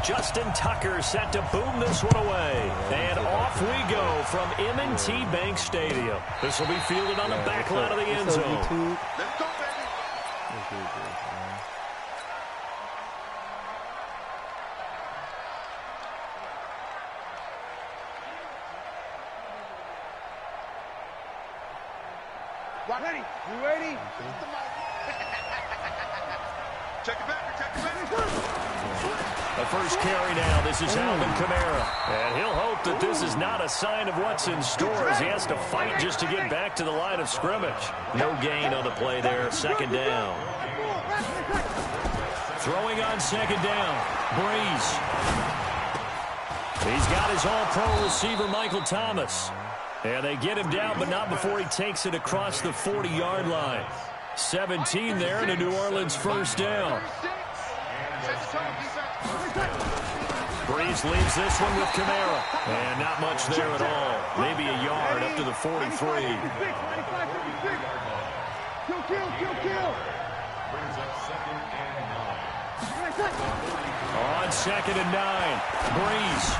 Justin Tucker set to boom this one away. And off we go from M&T Bank Stadium. This will be fielded on the back line of the end zone. Let's go, baby. Ready? You ready? Check it back. Check it back. The first carry now. This is Alvin Kamara. And he'll hope that this is not a sign of what's in store as he has to fight just to get back to the line of scrimmage. No gain on the play there. Second down. Throwing on second down. Breeze. He's got his all-pro receiver, Michael Thomas. And they get him down, but not before he takes it across the 40-yard line. 17 there and a New Orleans first down. Breeze leaves this one with Kamara. And not much there at all. Maybe a yard up to the 43. On second and 9. Breeze.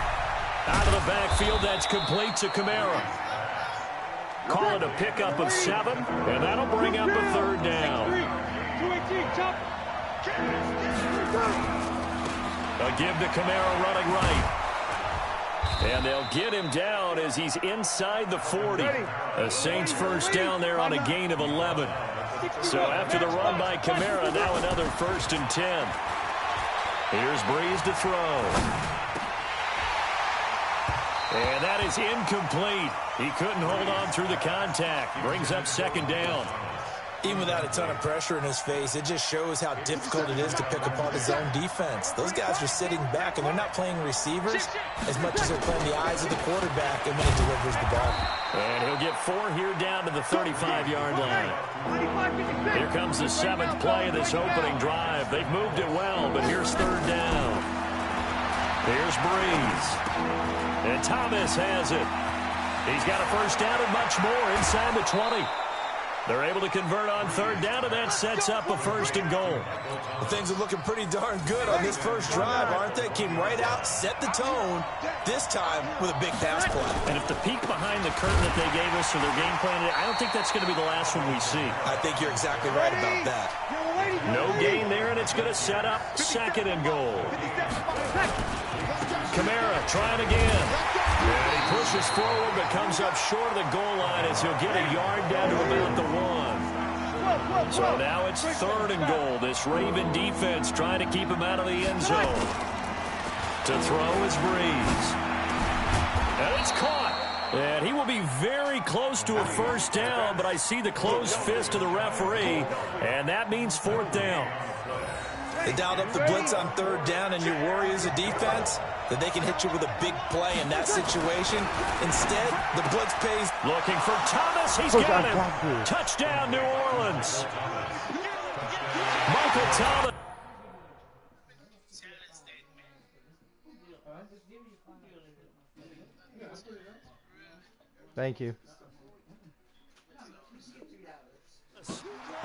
Out of the backfield, that's complete to Kamara. Call it a pickup of 7, and that'll bring up a third down. A give to Kamara running right. And they'll get him down as he's inside the 40. The Saints first down there on a gain of 11. So after the run by Kamara, now another 1st and 10. Here's Breeze to throw. And that is incomplete. He couldn't hold on through the contact. Brings up second down. Even without a ton of pressure in his face, it just shows how difficult it is to pick apart his own defense. Those guys are sitting back, and they're not playing receivers as much as they're playing the eyes of the quarterback and when he delivers the ball. And he'll get 4 here down to the 35-yard line. Here comes the 7th play of this opening drive. They've moved it well, but here's third down. Here's Breeze. And Thomas has it. He's got a first down and much more inside the 20. They're able to convert on third down, and that sets up a 1st and goal. Well, things are looking pretty darn good on this first drive, aren't they? Came right out, set the tone, this time with a big pass play. And if the peek behind the curtain that they gave us or their game plan, I don't think that's going to be the last one we see. I think you're exactly right about that. No gain there, and it's going to set up 2nd and goal. Kamara trying again. And he pushes forward but comes up short of the goal line as he'll get a yard down to about the 1. So now it's 3rd and goal. This Raven defense trying to keep him out of the end zone. To throw is Breeze. And it's caught. And he will be very close to a first down, but I see the closed fist of the referee, and that means 4th down. They dialed up the blitz on 3rd down, and your worry as a defense that they can hit you with a big play in that situation. Instead, the blitz pays. Looking for Thomas. He's got him. Touchdown, New Orleans. Michael Thomas. Thank you.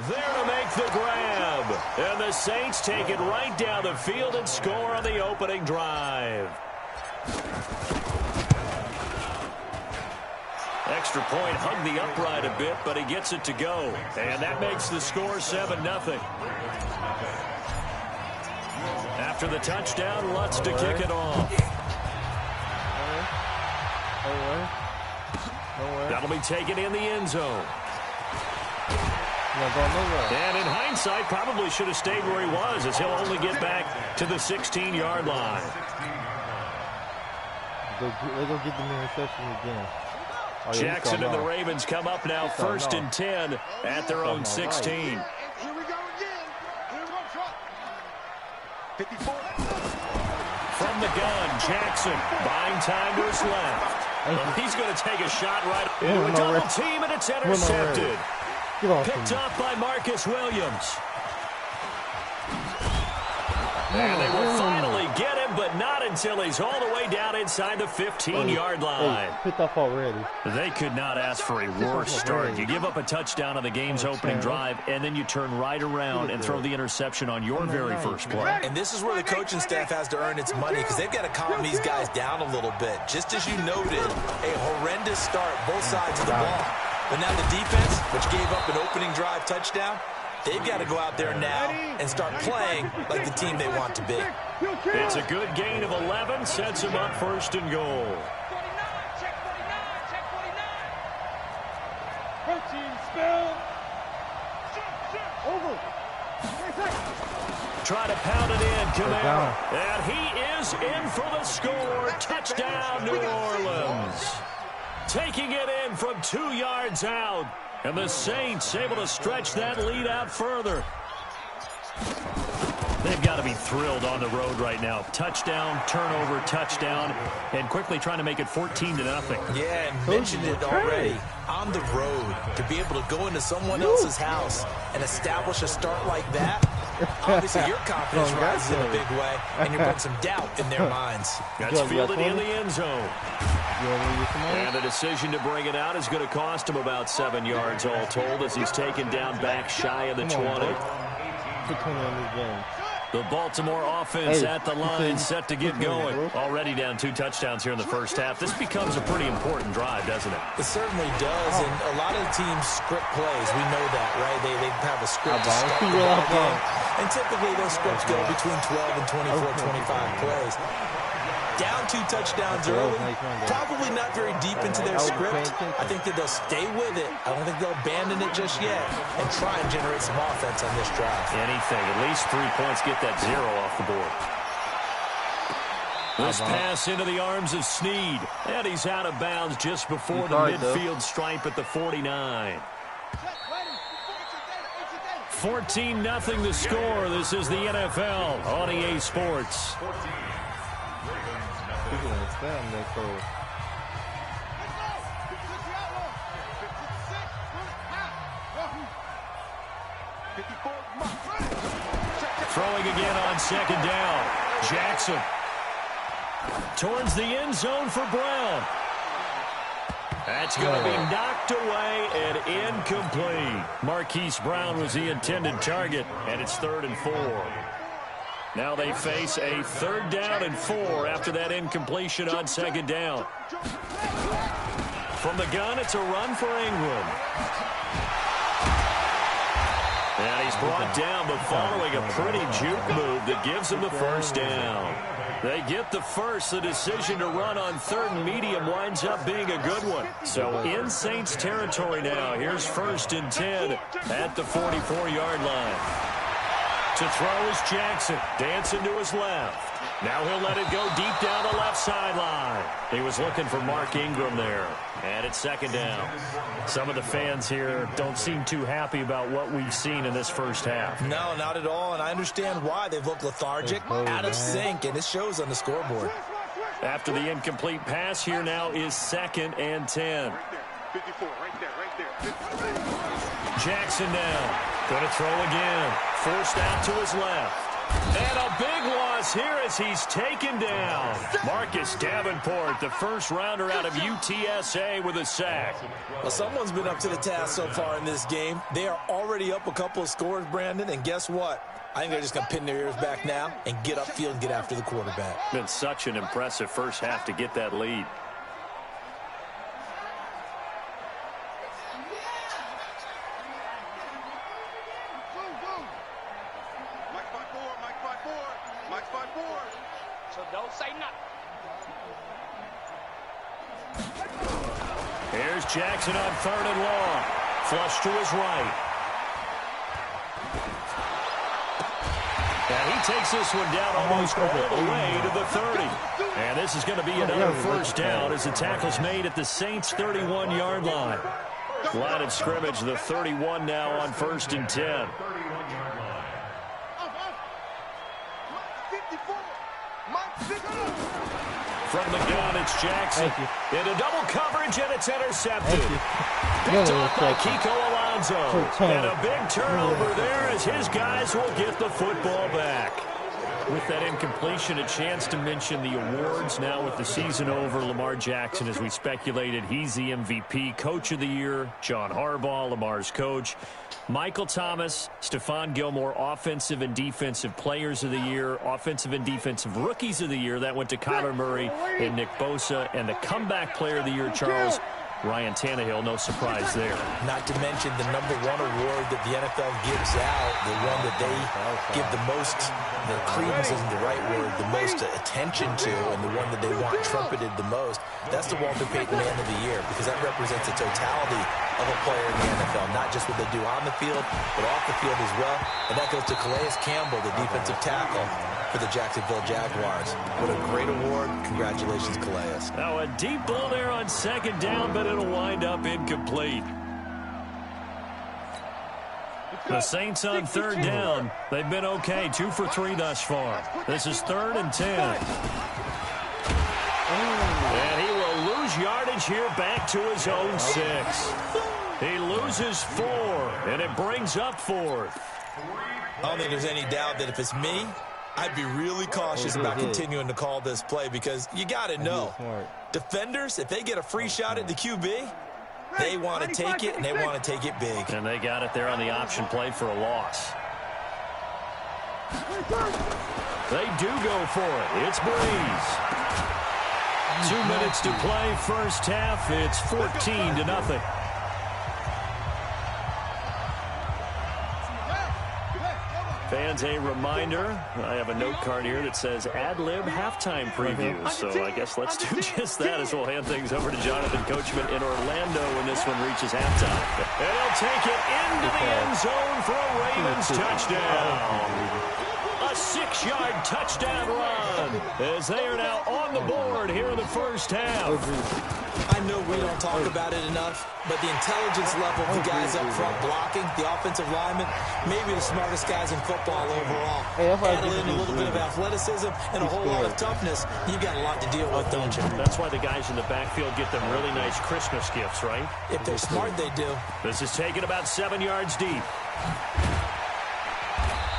There to make the grab. And the Saints take it right down the field and score on the opening drive. Extra point hugged the upright a bit, but he gets it to go. And that makes the score 7-0. After the touchdown, Lutz to kick it off. That'll be taken in the end zone. And in hindsight, probably should have stayed where he was, as he'll only get back to the 16-yard line. They're going to get the interception again. Oh, yeah, Jackson and the Ravens come up now 1st and 10 at their own 16. Right. Here we go again. Here we go, Trump. 54. From the gun, Jackson buying time to his left. He's going to take a shot right into a double team, and it's intercepted. Picked off by Marcus Williams. And they will finally get him, but but not until he's all the way down inside the 15-yard line. Picked up already. They could not ask for a worse start. You give up a touchdown on the game's opening drive, and then you turn right around and throw the interception on your very first play. And this is where the coaching staff has to earn its money because they've got to calm these guys down a little bit. Just as you noted, a horrendous start both sides of the ball. But now the defense, which gave up an opening drive touchdown, they've got to go out there now and start playing like the team they want to be. It's a good gain of 11, sets them up first and goal. Try to pound it in, Camaro. And he is in for the score. Touchdown, New Orleans. Taking it in from 2 yards out. And the Saints able to stretch that lead out further. They've got to be thrilled on the road right now. Touchdown, turnover, touchdown, and quickly trying to make it 14-0. Yeah, and mentioned it already. On the road, to be able to go into someone else's house and establish a start like that, obviously your confidence rises in a big way, and you bring some doubt in their minds. That's fielded in the end zone. And the decision to bring it out is going to cost him about 7 yards all told as he's taken down back shy of the 20. The Baltimore offense at the line, set to get going. Already down 2 touchdowns here in the first half. This becomes a pretty important drive, doesn't it? It certainly does, and a lot of the teams script plays. We know that, right? They have a script to start the ball game. And typically those scripts go between 12 and 24, 25 plays. Down 2 touchdowns early, probably not very deep into their script. I think that they'll stay with it. I don't think they'll abandon it just yet and try and generate some offense on this drive. Anything, at least 3 points, get that 0 off the board. This pass into the arms of Snead, and he's out of bounds just before the midfield stripe at the 49. 14-0 the score. This is the NFL on EA Sports. Throwing again on second down. Jackson towards the end zone for Brown. That's going to be knocked away and incomplete. Marquise Brown was the intended target, and it's 3rd and 4. Now they face a 3rd down and 4 after that incompletion on second down. From the gun, it's a run for Ingram. And he's brought down, but following a pretty juke move that gives him the first down. They get the first. The decision to run on 3rd and medium winds up being a good one. So in Saints territory now. Here's 1st and 10 at the 44-yard line. To throw is Jackson. Dancing to his left. Now he'll let it go deep down the left sideline. He was looking for Mark Ingram there. And it's 2nd down. Some of the fans here don't seem too happy about what we've seen in this first half. No, not at all. And I understand why. They've looked lethargic, out of sync, and it shows on the scoreboard. After the incomplete pass, here now is 2nd and 10. 54, right there. Jackson now. Going to throw again. Forced out to his left. And a big loss here as he's taken down. Marcus Davenport, the first rounder out of UTSA with a sack. Well, someone's been up to the task so far in this game. They are already up a couple of scores, Brandon, and guess what? I think they're just going to pin their ears back now and get upfield and get after the quarterback. Been such an impressive first half to get that lead. Don't say nothing. Here's Jackson on 3rd and long. Flush to his right. And he takes this one down almost all the way to the 30. And this is going to be another first down as the tackle's made at the Saints' 31-yard line. Line of scrimmage, the 31 now on 1st and 10. From the gun, it's Jackson. Into double coverage, and it's intercepted. Picked up by Kiko Alonso. And a big turnover there as his guys will get the football back. With that incompletion, a chance to mention the awards. Now with the season over, Lamar Jackson, as we speculated, he's the MVP, Coach of the Year. John Harbaugh, Lamar's coach. Michael Thomas, Stephon Gilmore, Offensive and Defensive Players of the Year, Offensive and Defensive Rookies of the Year. That went to Kyler Murray and Nick Bosa. And the Comeback Player of the Year, Charles, Ryan Tannehill, no surprise there. Not to mention the #1 award that the NFL gives out, the one that they give the most, the credence isn't the right word, the most attention to, and the one that they want trumpeted the most. That's the Walter Payton Man of the Year, because that represents the totality of a player in the NFL, not just what they do on the field, but off the field as well. And that goes to Calais Campbell, the defensive tackle for the Jacksonville Jaguars. What a great award. Congratulations, Calais. Now a deep ball there on second down, but it'll wind up incomplete. The Saints on third down. They've been okay, 2 for 3 thus far. This is 3rd and 10. And he will lose yardage here back to his own 6. He loses 4, and it brings up 4th. I don't think there's any doubt that if it's me, I'd be really cautious about continuing to call this play, because you got to know, defenders, if they get a free shot at the QB, they want to take it, and they want to take it big. And they got it there on the option play for a loss. They do go for it. It's Breeze. 2 minutes to play, first half. It's 14-0. Fans, a reminder, I have a note card here that says ad-lib halftime previews. So I guess let's do just that as we'll hand things over to Jonathan Coachman in Orlando when this one reaches halftime. And he'll take it into the end zone for a Ravens touchdown. A 6-yard touchdown run as they are now on the board here in the first half. I know we don't talk about it enough, but the intelligence level of the guys up front blocking, the offensive linemen, maybe the smartest guys in football overall. Add in a little bit of athleticism and a whole lot of toughness, you've got a lot to deal with, don't you? That's why the guys in the backfield get them really nice Christmas gifts, right? If they're smart, they do. This is taken about 7 yards deep.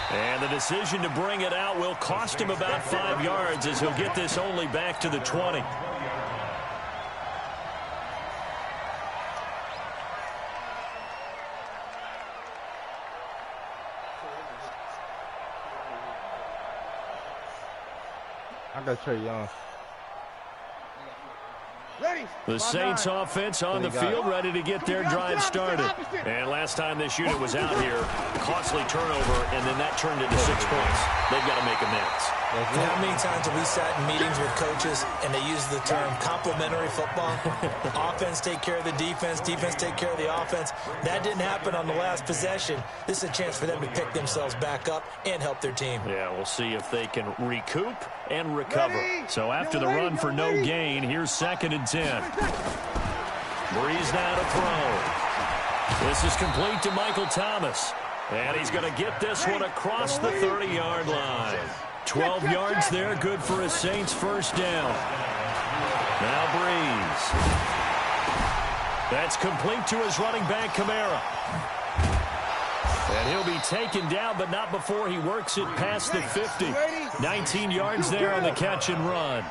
And the decision to bring it out will cost him about 5 yards, as he'll get this only back to the 20. I got Trey Young. The Saints offense on the field, ready to get their drive started. And last time this unit was out here, costly turnover, and then that turned into 6 points. They've got to make amends. And how many times have we sat in meetings with coaches and they use the term complementary football? Offense take care of the defense, defense take care of the offense. That didn't happen on the last possession. This is a chance for them to pick themselves back up and help their team. Yeah, we'll see if they can recoup and recover. So after the run for no gain, here's 2nd and 10. Breeze now to throw. This is complete to Michael Thomas. And he's going to get this one across the 30-yard line. 12 yards there, good for a Saints first down. Now Breeze. That's complete to his running back, Kamara. And he'll be taken down, but not before he works it past the 50. 19 yards there on the catch and run.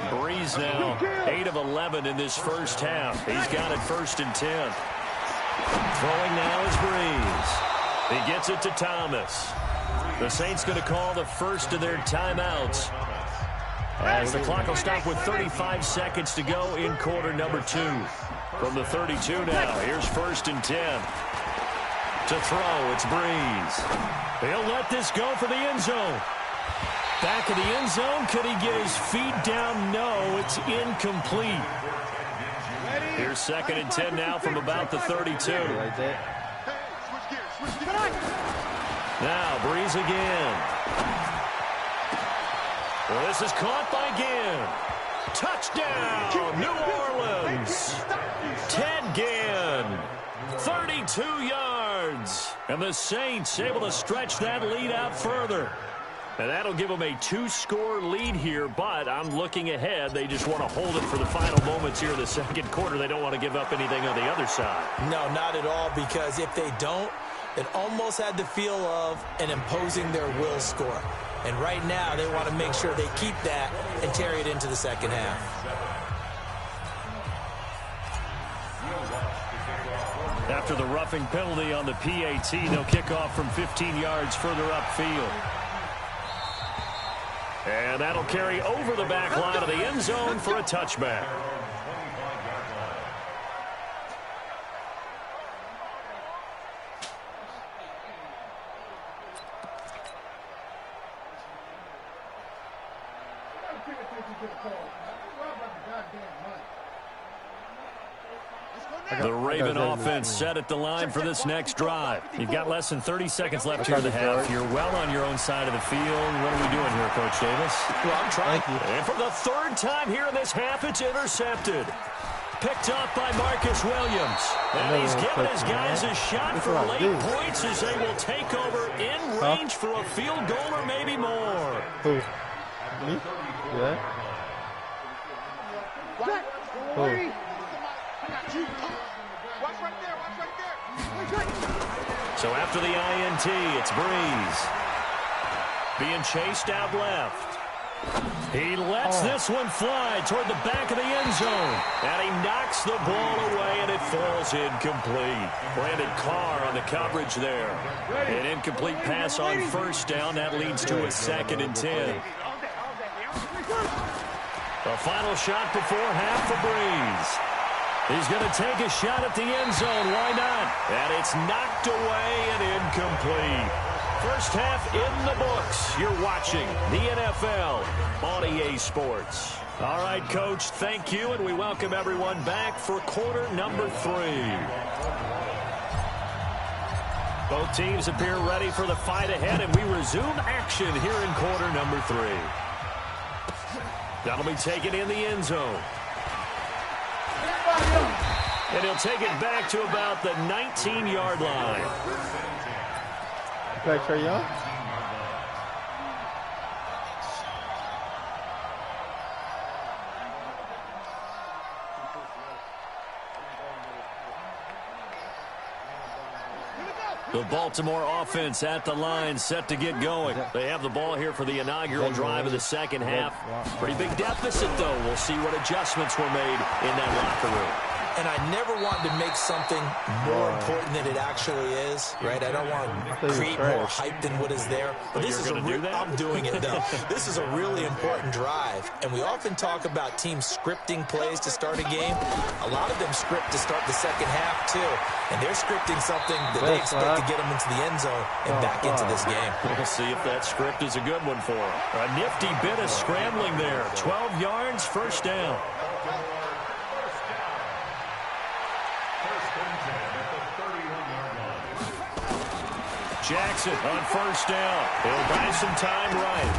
Breeze now, 8 of 11 in this first half. He's got it 1st and 10. Throwing now is Breeze. He gets it to Thomas. The Saints going to call the first of their timeouts, as the clock will stop with 35 seconds to go in quarter number 2. From the 32 now, here's 1st and 10. To throw, it's Breeze. He'll let this go for the end zone. Back of the end zone, could he get his feet down? No, it's incomplete. Here's 2nd and 10 now from about the 32. Now, Breeze again. Well, this is caught by Ginn. Touchdown, New Orleans. Ted Ginn, 32 yards. And the Saints able to stretch that lead out further. And that'll give them a 2-score lead here, but I'm looking ahead. They just want to hold it for the final moments here in the second quarter. They don't want to give up anything on the other side. No, not at all, because if they don't, it almost had the feel of an imposing their will score. And right now, they want to make sure they keep that and carry it into the second half. After the roughing penalty on the PAT, they'll kick off from 15 yards further upfield. And that'll carry over the back line of the end zone for a touchback. The Raven offense set at the line for this next drive. You've got less than 30 seconds left here in the half. You're well on your own side of the field. What are we doing here, Coach Davis? Well, I'm trying. And for the third time here in this half, it's intercepted. Picked up by Marcus Williams. And he's given his guys a shot for late points as they will take over in range for a field goal or maybe more. Who? Me? Yeah. Who? So after the INT, it's Breeze. Being chased out left. He lets this one fly toward the back of the end zone. And he knocks the ball away, and it falls incomplete. Brandon Carr on the coverage there. An incomplete pass on first down. That leads to a 2nd and 10. The final shot before half for Breeze. He's going to take a shot at the end zone. Why not? And it's knocked away and incomplete. First half in the books. You're watching the NFL on EA Sports. All right, Coach, thank you, and we welcome everyone back for quarter number 3. Both teams appear ready for the fight ahead, and we resume action here in quarter number 3. That'll be taken in the end zone. And he'll take it back to about the 19-yard line. Okay, Trey Young. The Baltimore offense at the line, set to get going. They have the ball here for the inaugural drive of the second half. Pretty big deficit, though. We'll see what adjustments were made in that locker room. And I never want to make something more important than it actually is, right? I don't want to create more hype than what is there. But this is I'm doing it, though. This is a really important drive. And we often talk about teams scripting plays to start a game. A lot of them script to start the second half, too. And they're scripting something that they expect to get them into the end zone and back into this game. We'll see if that script is a good one for them. A nifty bit of scrambling there. 12 yards, first down. Jackson on first down. He'll buy some time right.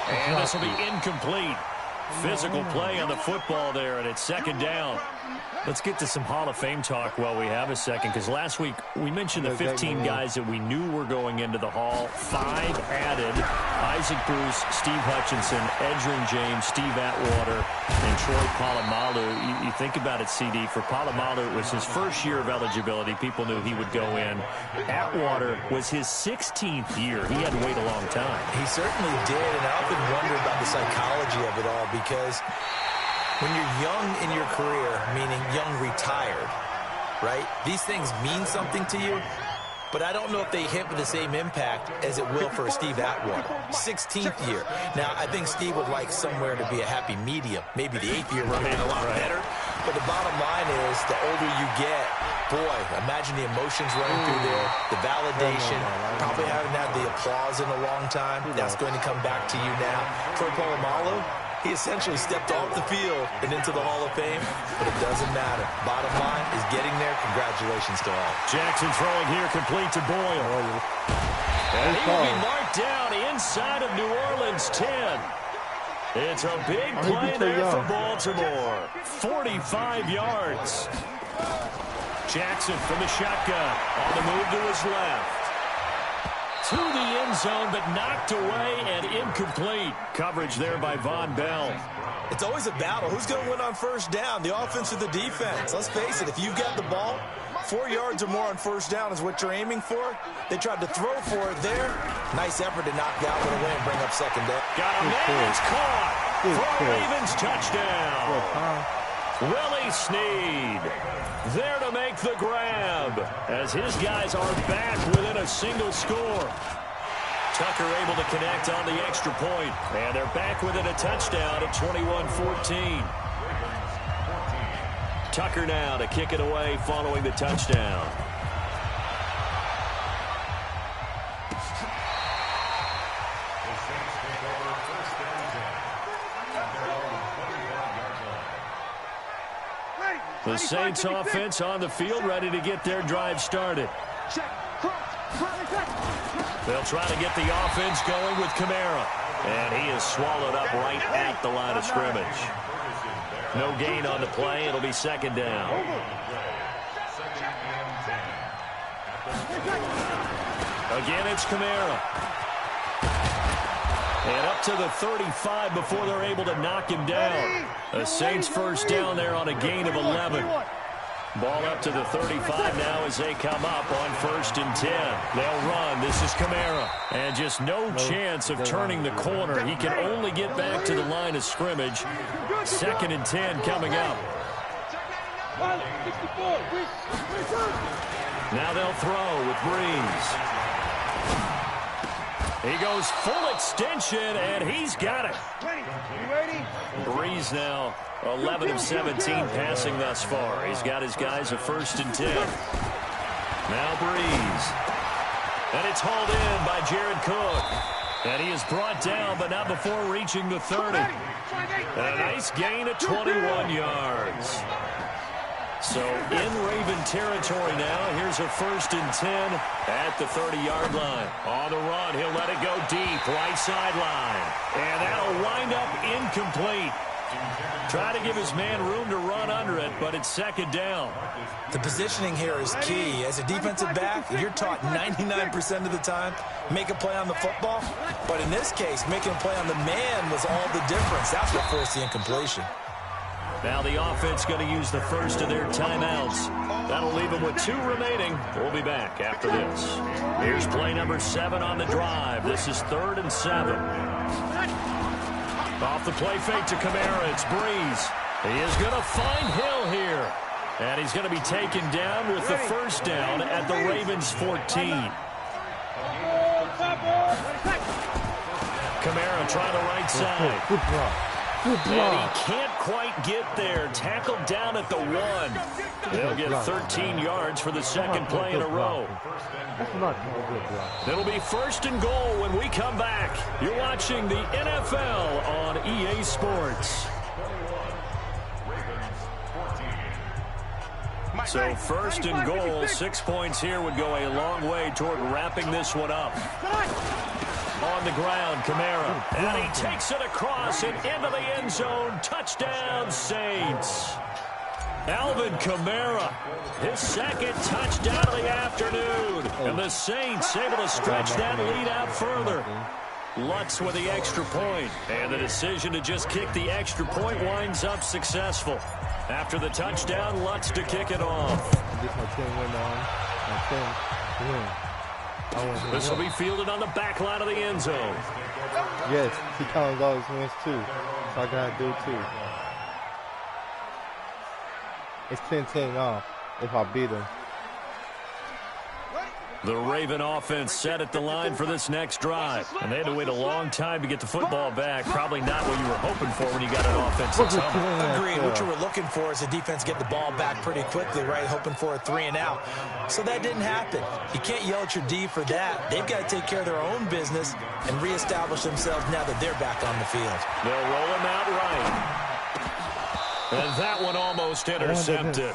And this will be incomplete. Physical play on the football there, and it's second down. Let's get to some Hall of Fame talk while we have a second, because last week we mentioned the 15 guys that we knew were going into the Hall. 5 added: Isaac Bruce, Steve Hutchinson, Edgerrin James, Steve Atwater, and Troy Polamalu. You think about it, CD. For Polamalu, it was his first year of eligibility. People knew he would go in. Atwater was his 16th year. He had to wait a long time. He certainly did, and I often wonder about the psychology of it all, because when you're young in your career, meaning young retired, right, these things mean something to you, but I don't know if they hit with the same impact as it will for Steve Atwater. 16th year. Now, I think Steve would like somewhere to be a happy medium. Maybe the 8th year would have been a lot better. But the bottom line is, the older you get, boy, imagine the emotions running through there, the validation, probably haven't had the applause in a long time. That's going to come back to you now. Troy Polamalu, he essentially stepped off the field and into the Hall of Fame, but it doesn't matter. Bottom line is getting there. Congratulations to all. Jackson throwing here, complete to Boyle. And he will be marked down inside of New Orleans 10. It's a big play there for Baltimore. 45 yards. Jackson from the shotgun on the move to his left. to the end zone, but knocked away and incomplete. Coverage there by Von Bell. It's always a battle. Who's going to win on first down, the offense or the defense? Let's face it, if you've got the ball, 4 yards or more on first down is what you're aiming for. They tried to throw for it there. Nice effort to knock that one away and bring up second down. Got a man, it's caught for a Ravens touchdown. Willie Snead there to make the grab as his guys are back within a single score. Tucker able to connect on the extra point, and they're back within a touchdown at 21-14. Tucker now to kick it away following the touchdown. The Saints offense on the field, ready to get their drive started. They'll try to get the offense going with Kamara. And he is swallowed up right at the line of scrimmage. No gain on the play. It'll be second down. Again, it's Kamara. And up to the 35 before they're able to knock him down. The Saints first down there on a gain of 11. Ball up to the 35 now as they come up on 1st and 10. They'll run. This is Kamara. And just no chance of turning the corner. He can only get back to the line of scrimmage. 2nd and 10 coming up. Now they'll throw with Breeze. He goes full extension, and he's got it. Breeze now 11 of 17 passing thus far. He's got his guys a 1st and 10. Now Breeze. And it's hauled in by Jared Cook. And he is brought down, but not before reaching the 30. And a nice gain of 21 yards. So in Raven territory now. Here's a 1st and 10 at the 30-yard line. On the run, he'll let it go deep, right sideline. And that'll wind up incomplete. Try to give his man room to run under it, but it's 2nd down. The positioning here is key. As a defensive back, you're taught 99% of the time, make a play on the football. But in this case, making a play on the man was all the difference. That's what forced the incompletion. Now the offense going to use the first of their timeouts. That'll leave them with 2 remaining. We'll be back after this. Here's play number 7 on the drive. This is 3rd and 7. Off the play fake to Kamara, it's Breeze. He is going to find Hill here. And he's going to be taken down with the 1st down at the Ravens 14. Kamara trying the right side. Good block. And he can't quite get there. Tackled down at the 1. They'll get 13 yards for the 2nd play in a row. That's not a good block. It'll be 1st and goal when we come back. You're watching the NFL on EA Sports. So 1st and goal, 6 points here would go a long way toward wrapping this one up. On the ground, Kamara. And he takes it across and into the end zone. Touchdown, Saints. Alvin Kamara, his 2nd touchdown of the afternoon. And the Saints able to stretch that lead out further. Lutz with the extra point. And the decision to just kick the extra point winds up successful. After the touchdown, Lutz to kick it off. This will be fielded on the back line of the end zone. Yes, he counts all his wins too. So I gotta do too. It's 10-10 now if I beat him. The Raven offense set at the line for this next drive. And they had to wait a long time to get the football back. Probably not what you were hoping for when you got an offense that's humble. Agreed. What you were looking for is the defense get the ball back pretty quickly, right? Hoping for a 3 and out. So that didn't happen. You can't yell at your D for that. They've got to take care of their own business and reestablish themselves now that they're back on the field. They'll roll him out right. And that one almost intercepted.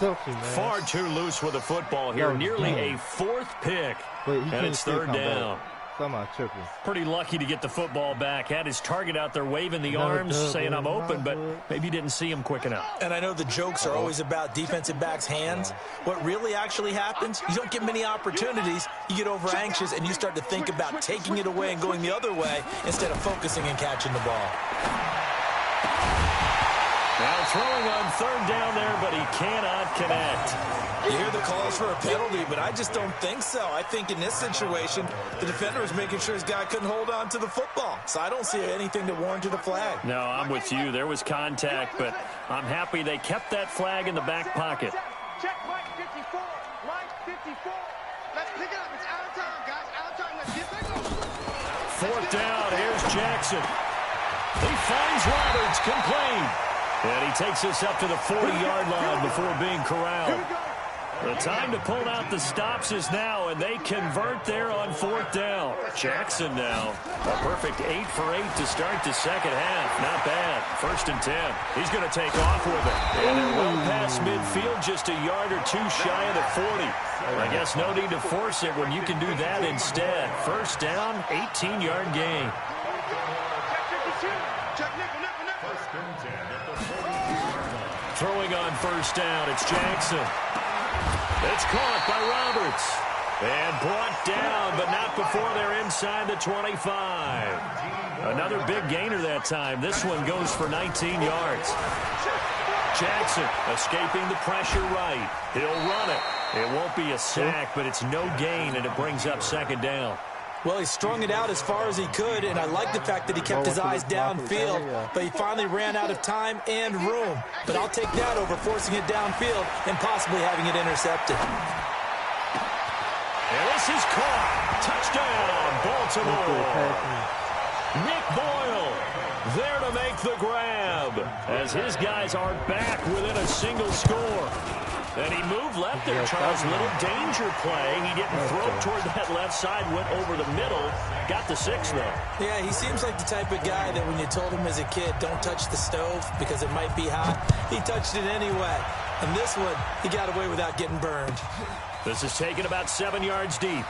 Far too loose with the football here. Nearly a 4th pick. And it's 3rd down. Somebody tripping. Pretty lucky to get the football back. Had his target out there waving the arms, saying I'm open, but maybe didn't see him quick enough. And I know the jokes are always about defensive backs' hands. What really actually happens, you don't get many opportunities. You get over anxious, and you start to think about taking it away and going the other way instead of focusing and catching the ball. Now throwing on third down there, but he cannot connect. You hear the calls for a penalty, but I just don't think so. I think in this situation, the defender was making sure his guy couldn't hold on to the football. So I don't see anything to warrant a flag. No, I'm with you. There was contact, but I'm happy they kept that flag in the back pocket. Check Mike 54. Mike 54. Let's pick it up. It's out of time, guys. Out of time. Let's get back on. Fourth down. Here's Jackson. He finds Roberts, complete. And he takes us up to the 40-yard line before being corralled. The time to pull out the stops is now, and they convert there on fourth down. Jackson now, a perfect 8 for 8 to start the second half. Not bad. 1st and 10. He's going to take off with it. And they're well past midfield, just a yard or two shy of the 40. I guess no need to force it when you can do that instead. 1st down, 18-yard gain. Throwing on 1st down, it's Jackson. It's caught by Roberts. And brought down, but not before they're inside the 25. Another big gainer that time. This one goes for 19 yards. Jackson escaping the pressure right. He'll run it. It won't be a sack, but it's no gain, and it brings up 2nd down. Well, he strung it out as far as he could, and I like the fact that he kept his eyes downfield, but he finally ran out of time and room. But I'll take that over forcing it downfield and possibly having it intercepted. And this is caught. Touchdown, Baltimore. Nick Boyle there to make the grab as his guys are back within a single score. And he moved left there, Charles. Little danger play. He didn't throw toward that left side, went over the middle, got the 6, though. Yeah, he seems like the type of guy that when you told him as a kid, don't touch the stove because it might be hot, he touched it anyway. And this one, he got away without getting burned. This is taken about 7 yards deep.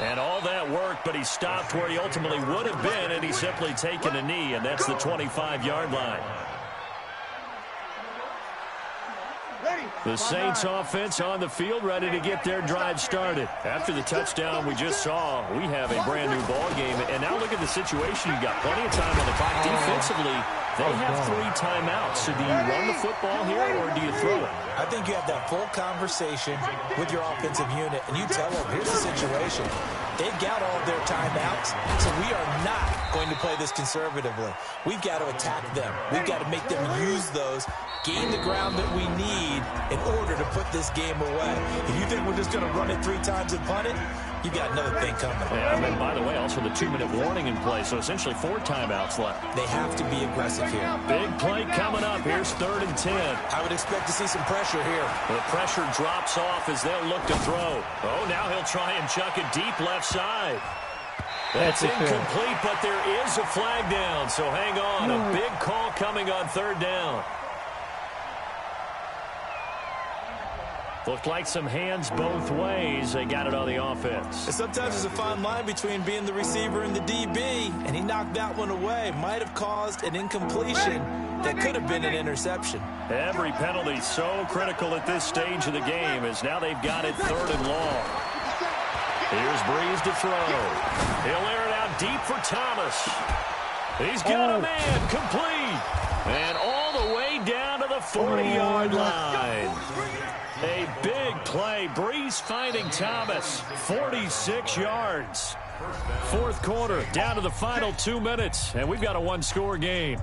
And all that worked, but he stopped where he ultimately would have been, and he's simply taken a knee, and that's the 25-yard line. The Saints offense on the field, ready to get their drive started. After the touchdown we just saw, we have a brand new ball game. And now look at the situation. You got plenty of time on the clock. Defensively, they have 3 timeouts. So do you run the football here or do you throw it? I think you have that full conversation with your offensive unit, and you tell them, here's the situation. They've got all of their timeouts, so we are not going to play this conservatively. We've got to attack them. We've got to make them use those, gain the ground that we need in order to put this game away. If you think we're just going to run it 3 times and punt it, you got another thing coming. Yeah, and by the way, also the 2-minute warning in play, so essentially 4 timeouts left. They have to be aggressive here. Big play coming up. Here's 3rd and 10. I would expect to see some pressure here. The pressure drops off as they'll look to throw. Oh, now he'll try and chuck it deep left side. That's incomplete, but there is a flag down, so hang on. A big call coming on 3rd down. Looked like some hands both ways. They got it on the offense. And sometimes there's a fine line between being the receiver and the DB, and he knocked that one away. Might have caused an incompletion that could have been an interception. Every penalty so critical at this stage of the game as now they've got it 3rd and long. Here's Breeze to throw. He'll air it out deep for Thomas. He's got a man complete. And all the way down to the 40-yard line. A big play. Breeze finding Thomas. 46 yards. 4th quarter, down to the final 2 minutes. And we've got a 1-score game.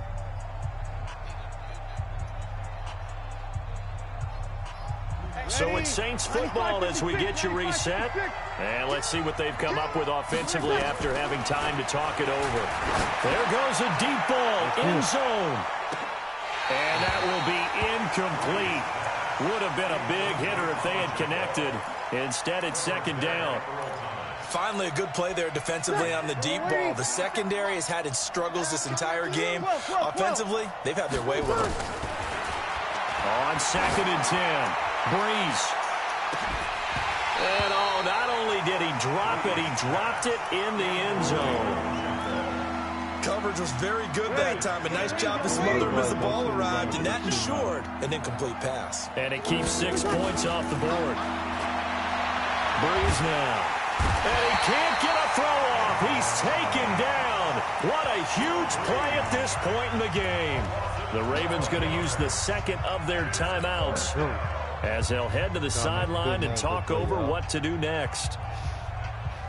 So it's Saints football as we get you reset. And let's see what they've come up with offensively after having time to talk it over. There goes a deep ball in zone. And that will be incomplete. Would have been a big hitter if they had connected. Instead, it's 2nd down. Finally, a good play there defensively on the deep ball. The secondary has had its struggles this entire game. Offensively, they've had their way with it. On 2nd and 10. Breeze. And, oh, not only did he drop it, he dropped it in the end zone. Coverage was very good that time. A nice job to smother him as the ball arrived, and that ensured an incomplete pass. And it keeps 6 points off the board. Breeze now. And he can't get a throw off. He's taken down. What a huge play at this point in the game. The Ravens going to use the second of their timeouts as they'll head to the sideline and talk over what to do next.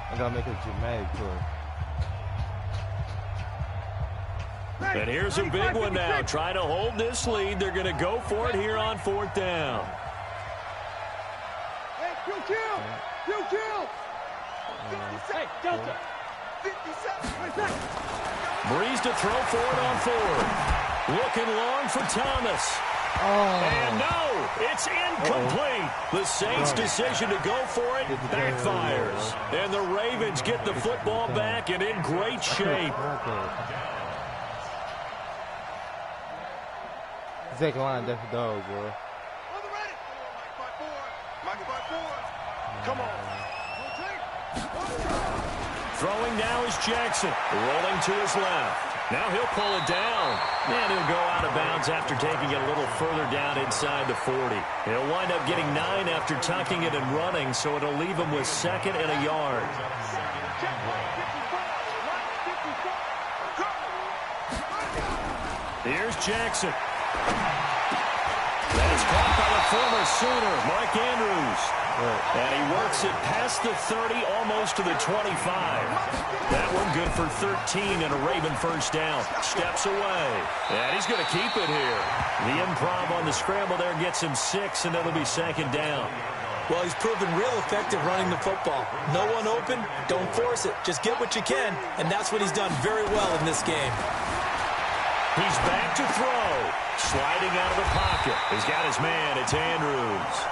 I got to make a dramatic play. And here's a big one now. Trying to hold this lead. They're going to go for it here on 4th down. Hey, you kill! Hey, Delta! 57! Breeze to throw for it on 4th. Looking long for Thomas. And no, it's incomplete. The Saints' decision to go for it backfires. And the Ravens get the football back and in great shape. Second line, that's a dog, bro. On the ready. Mike by four. Come on. Throwing now is Jackson. Rolling to his left. Now he'll pull it down. And he'll go out of bounds after taking it a little further down inside the 40. He'll wind up getting 9 after tucking it and running, so it'll leave him with 2nd and a yard. Here's Jackson. That is caught by the former Sooner, Mark Andrews. And he works it past the 30, almost to the 25. That one good for 13 and a Raven first down. Steps away. And he's going to keep it here. The improv on the scramble there gets him 6, and it'll be 2nd down. Well, he's proven real effective running the football. No one open, don't force it. Just get what you can, and that's what he's done very well in this game. He's back to throw. Sliding out of the pocket. He's got his man. It's Andrews.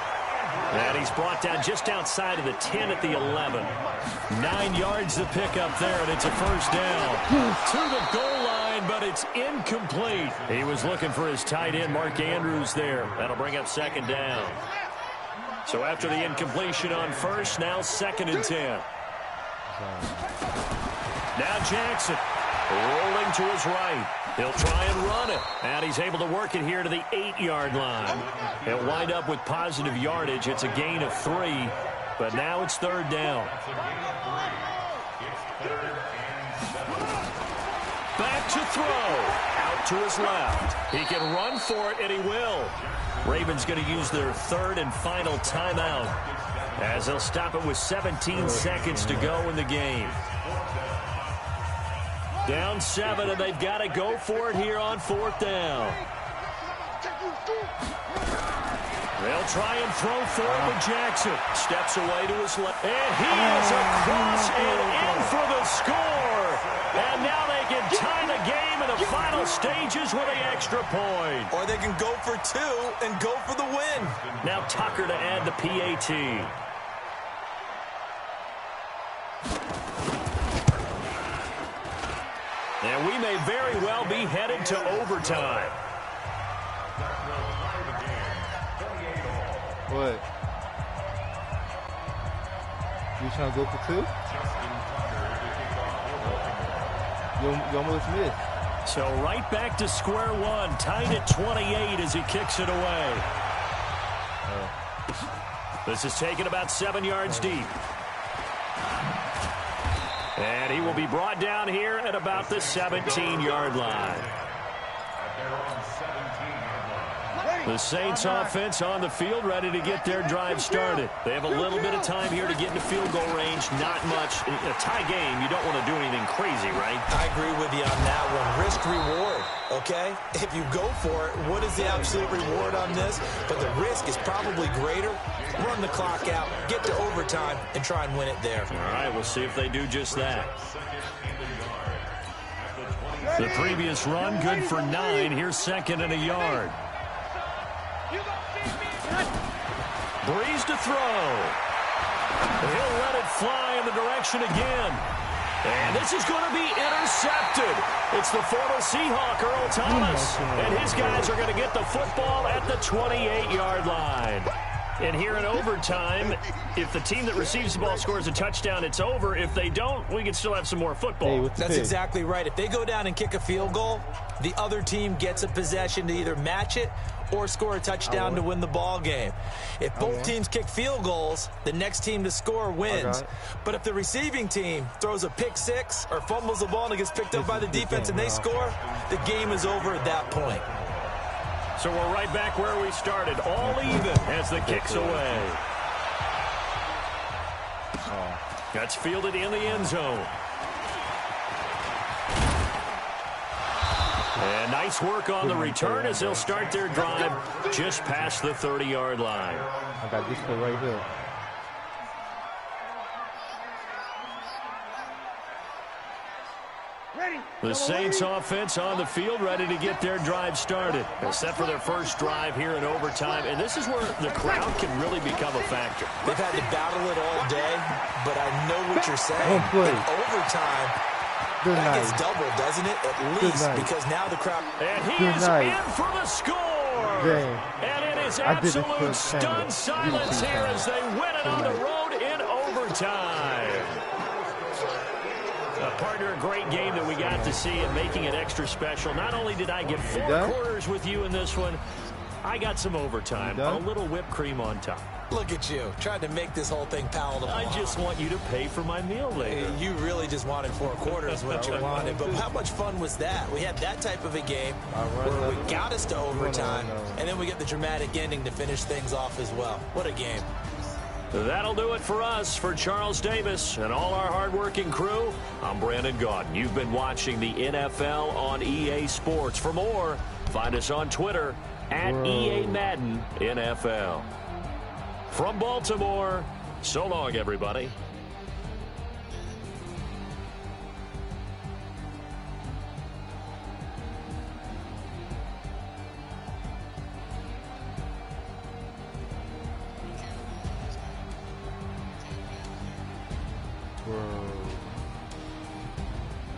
And he's brought down just outside of the 10 at the 11. 9 yards to pick up there, and it's a first down. To the goal line, but it's incomplete. He was looking for his tight end, Mark Andrews, there. That'll bring up 2nd down. So after the incompletion on first, now 2nd and 10. Now Jackson. Rolling to his right. He'll try and run it. And he's able to work it here to the 8-yard line. He'll wind up with positive yardage. It's a gain of 3. But now it's 3rd down. Back to throw. Out to his left. He can run for it, and he will. Ravens going to use their 3rd and final timeout as they'll stop it with 17 seconds to go in the game. Down 7, and they've got to go for it here on 4th down. They'll try and throw for it with Jackson. Steps away to his left. And he is across and in for the score. And now they can tie the game in the final stages with the extra point. Or they can go for 2 and go for the win. Now Tucker to add the PAT. And we may very well be headed to overtime. What? You trying to go for 2? You almost missed. So right back to square one, tied at 28 as he kicks it away. This is taken about 7 yards deep. And he will be brought down here at about the 17-yard line. The Saints offense on the field, ready to get their drive started. They have a little bit of time here to get into field goal range. Not much. In a tie game, you don't want to do anything crazy, right? I agree with you on that one. Risk-reward, okay? If you go for it, what is the absolute reward on this? But the risk is probably greater. Run the clock out, get to overtime, and try and win it there. All right, we'll see if they do just that. The previous run, good for 9. Here's 2nd and a yard. Breeze to throw. He'll let it fly in the direction again. And this is going to be intercepted. It's the former Seahawk, Earl Thomas. And his guys are going to get the football at the 28-yard line. And here in overtime, if the team that receives the ball scores a touchdown, it's over. If they don't, we can still have some more football. Hey, that's exactly right. If they go down and kick a field goal, the other team gets a possession to either match it or score a touchdown to win the ball game. If both teams kick field goals, the next team to score wins. But if the receiving team throws a pick six or fumbles the ball and it gets picked up by the defense and they score, the game is over at that point. So we're right back where we started, all even as the kick's away. That's fielded in the end zone. And nice work on the return as they'll start their drive just past the 30-yard line. I got this one right here. The Saints offense on the field, ready to get their drive started. They're set for their first drive here in overtime, and this is where the crowd can really become a factor. They've had to battle it all day, but I know what you're saying. In overtime, that gets doubled, doesn't it? At least, because now the crowd... And he is in for the score! And it is absolute stunned silence here as they win it on the road in overtime. Partner, a great game that we got to see and making it extra special. Not only did I get 4 quarters with you in this one, I got some overtime, a little whipped cream on top. Look at you, trying to make this whole thing palatable. I just want you to pay for my meal later. You really just wanted 4 quarters what you wanted. But how much fun was that? We had that type of a game where we got us to overtime, and then we get the dramatic ending to finish things off as well. What a game. That'll do it for us. For Charles Davis and all our hardworking crew, I'm Brandon Gaudin. You've been watching the NFL on EA Sports. For more, find us on Twitter at EA Madden NFL. From Baltimore, so long, everybody.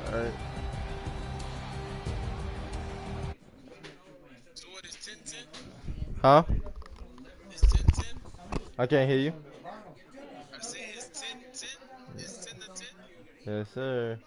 All right. So what is 10-10? Huh? It's 10-10? I can't hear you. I say it's 10-10. It's 10-10. Yes, sir.